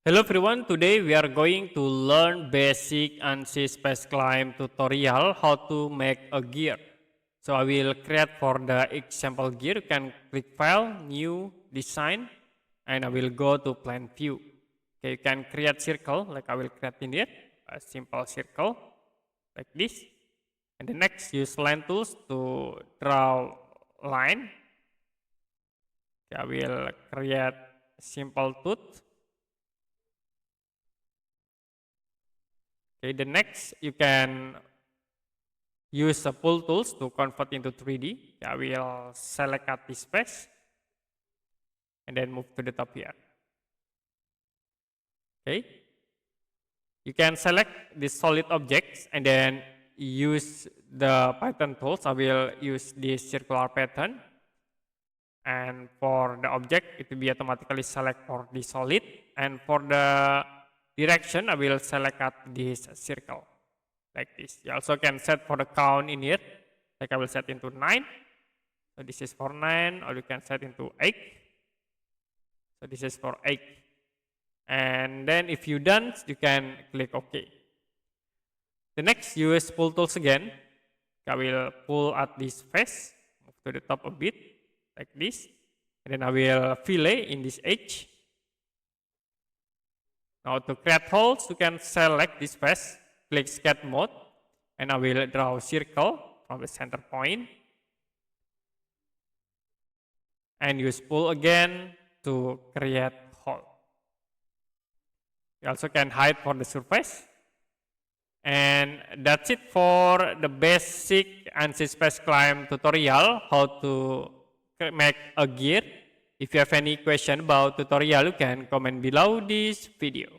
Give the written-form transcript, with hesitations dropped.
Hello everyone, today we are going to learn basic Ansys Spaceclaim tutorial how to make a gear. So I will create for the example gear. You can click File, New, Design, and I will go to Plan View. Okay, you can create circle like I will create in here, a simple circle like this. And the next, use line tools to draw line. Okay, I will create a simple tooth. Okay, the next you can use the pull tools to convert into 3D. I will select at this space and then move to the top here. Okay, you can select the solid objects and then use the pattern tools. I will use this circular pattern, and for the object it will be automatically select for the solid, and for the direction I will select at this circle like this. You also can set for the count in here, like I will set into 9. So this is for 9, or you can set into 8. So this is for 8. And then if you done, you can click OK. The next, use pull tools again. I will pull at this face, move to the top a bit, like this. And then I will fillet in this edge. Now to create holes, you can select this face, click sketch mode, and I will draw a circle from the center point. And use pull again to create hole. You also can hide for the surface. And that's it for the basic Ansys Spaceclaim tutorial, how to make a gear. If you have any question about tutorial, you can comment below this video.